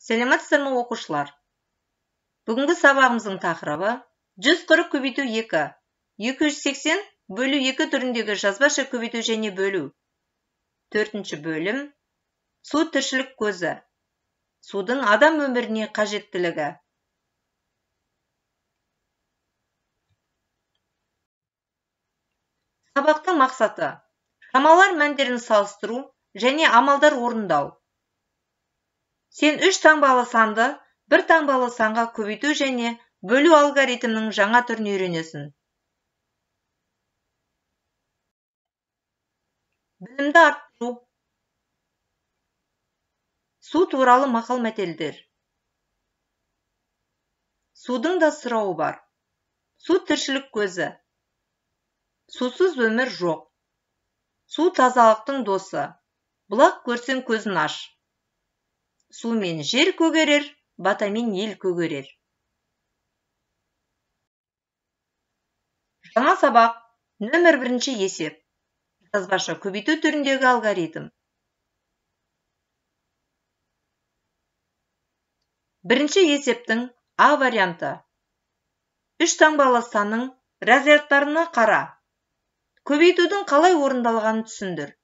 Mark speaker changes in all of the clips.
Speaker 1: Сәлеметсіздер ме оқушылар? Бүгінгі сабағымыздың тақырыбы 140 көбейту 2, 280 бөлу 2 түріндегі жазбаша көбейту және бөлу. 4-ші бөлім су тіршілік көзі. Судың адам өміріне қажеттілігі. Сабақтың мақсаты: шамалар мәндерін салыстыру және амалдар орындау. Сен 3 таңбалы санды 1 таңбалы санға көбейту және бөлу алгоритмінің жаңа түрін үйренесің. Білімді арттыру. Су туралы мақал-мәтелдер. Судың да сұрауы бар. Су тіршілік көзі. Сусыз өмір жоқ. Су тазалықтың досы. Бұлақ көрсең көзін аш. Сумен жер көгерер, батамен ел көгерер. Жаңа сабақ нөмір 1 есеп. Жазбаша көбейту түріндегі алгоритм. Бірінші есептің А варианты. 3 таңбалы санның разрядтарына қара. Көбейтудің қалай орындалғанын түсіндір.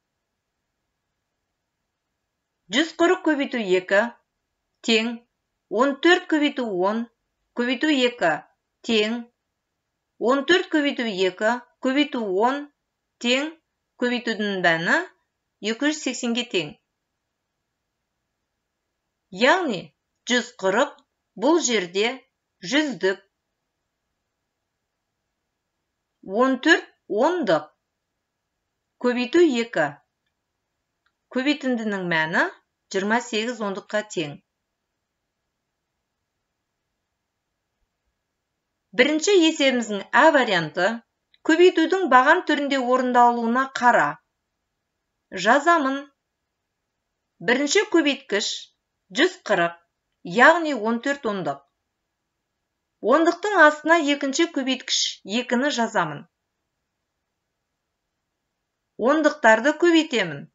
Speaker 1: 140 көбейту 2 тең 14 көбейту 10 көбейту 2 тең 14 көбейту 2 көбейту 10 тең көбейтудің мәні 280-ге тең. Яғни 140 бұл жерде жүздік, 14 ондық, көбейту 2 көбейтіндінің мәні 28 ондыққа тең. Бірінші есебіміздің А варианты көбейтудің баған түрінде орындалуына қара. Жазамын. Бірінші көбейткіш 140, яғни 14 ондық. Ондықтың астына екінші көбейткіш 2-ні жазамын. Ондықтарды көбейтемін.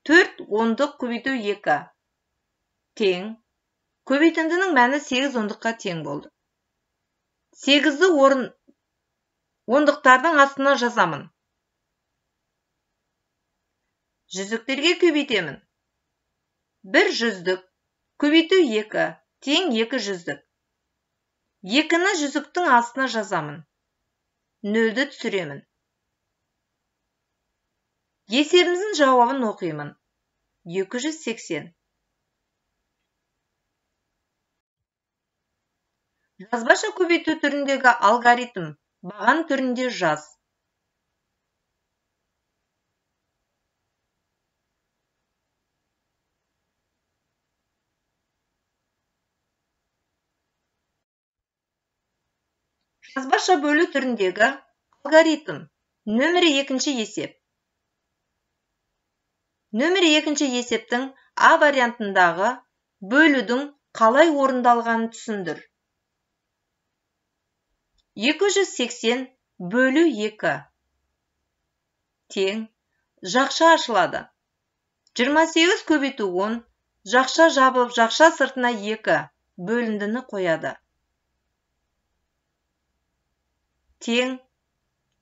Speaker 1: 4 ондық көбейту 2 тең. Көбейтіндінің мәні 8 ондыққа тең болды. 8-ді ондықтардың астына жазамын. Жүздіктерге көбейтемін. 1 жүздік көбейту 2 тең 2 жүздік. 2-ні жүздіктің астына жазамын. 0-ді түсіремін. Есебіміздің жауабын оқимын. 280. Жазбаша көбейту түріндегі алгоритм баған түрінде жаз. Жазбаша бөлу түріндегі алгоритм нөмірі 2 есеп. Нөмірі 2 есептің А вариантындағы бөлудің қалай орындалғанын түсіндір. 280 бөлу 2 тең жақша ашылады. 28 көбейту 10 жақша жабып жақша сыртына 2 бөліндіні қояды. Тең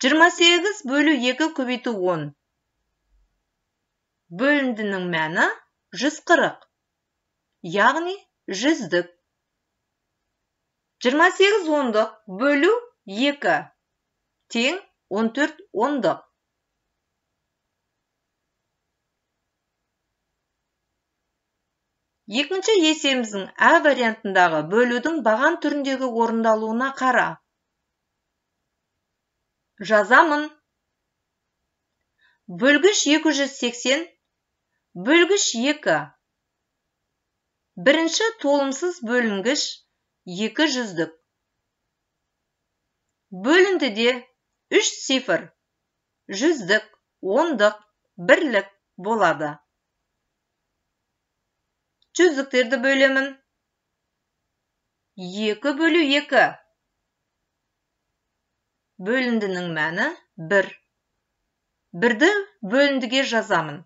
Speaker 1: 28 бөлу 2 көбейту 10 бөліндінің мәні 140, яғни жүздік. 28 ондық бөлу 2 тең 14 ондық. Екінші есебіміздің А вариантындағы бөлудің баған түріндегі орындалуына қара. Жазамын. Бөлгіш 280 бөлгіш 2. Бірінші толымсыз бөлінгіш 2 жүздік. Бөліндіде 3 цифр, жүздік, ондық, бірлік болады. Жүздіктерді бөлемін. 2 бөлу 2. Бөліндінің мәні 1. 1-ді бөліндіге жазамын.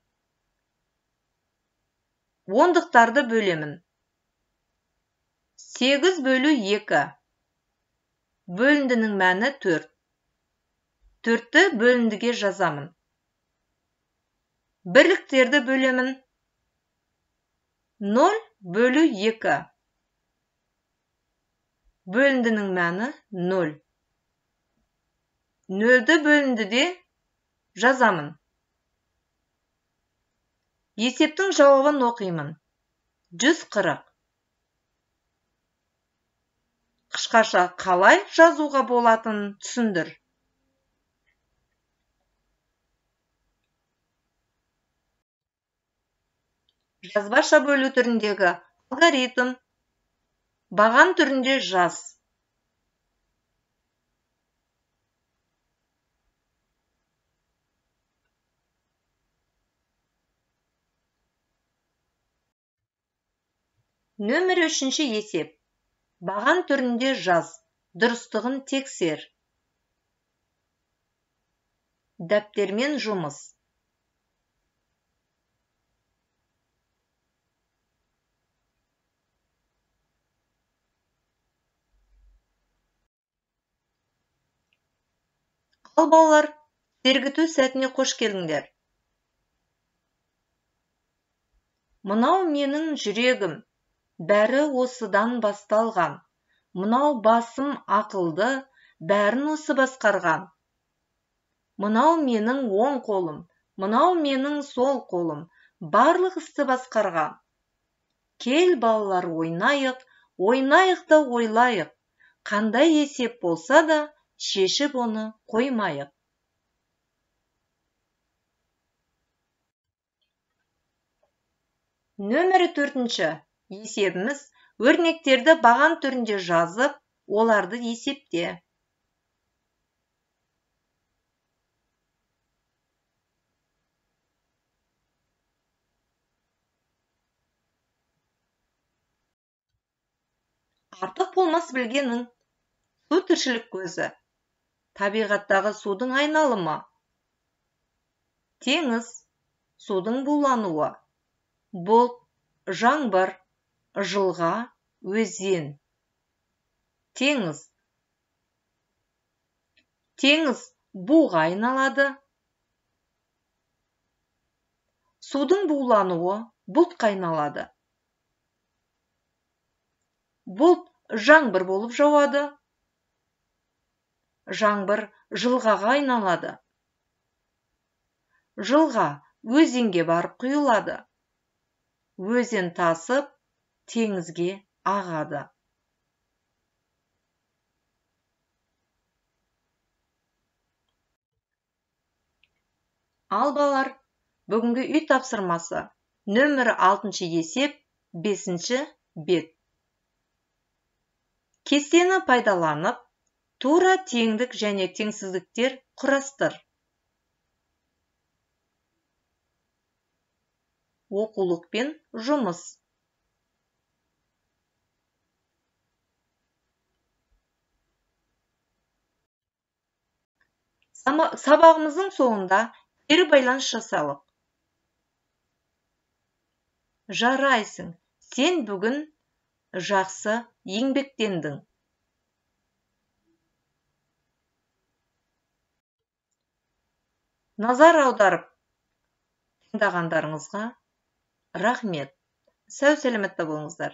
Speaker 1: ондықтарды бөлемін. 8 бөлу 2. Бөліндінің мәні 4. 4-ті бөліндіге жазамын. Бірліктерді бөлемін. 0 бөлу 2. Бөліндінің мәні 0. 0-ді бөліндіде жазамын. Есептің жауабын оқимын. 140. Қысқаша қалай жазуға болатынын түсіндір. Жазбаша бөлу түріндегі алгоритм. Баған түрінде жаз. Нөмір 3-ші есеп. Баған түрінде жаз. Дұрыстығын тексер. Дәптермен жұмыс. Ал балалар, сергіту сәтіне қош келдіңдер. Мынау менің жүрегім, бәрі осыдан басталған. Мынау басым ақылды, бәрін осы басқарған. Мынау менің оң қолым, мынау менің сол қолым, барлық істі басқарған. Кел балалар ойнайық, ойнайық да ойлайық. Қандай есеп болса да, шешіп оны қоймайық. Нөмірі 4-ші есебіміз өрнектерді баған түрінде жазып, оларды есепте. Артық болмас білгенің. Су тіршілік көзі. Табиғаттағы судың айналымы. Теңіз, судың булануы. Бұлт, жаңбыр, жылға, өзен. Теңіз. Теңіз буға айналады. Судың булануы бұлтқа айналады. Бұлт жаңбыр болып жауады. Жаңбыр жылғаға айналады. Жылға өзенге барып құйылады. Өзен тасып, теңізге ағады. Ал балалар, бүгінгі үй тапсырмасы. Нөмірі 6-ші есеп, 5-ші бет. Кестені пайдаланып, тура теңдік және теңсіздіктер құрастыр. Оқулықпен жұмыс. Сабағымыздың соңында кері байланыс жасалық. Жарайсың, сен бүгін жақсы еңбектендің. Назар аударып тыңдағандарыңызға рахмет. Сау сәлеметті болыңыздар.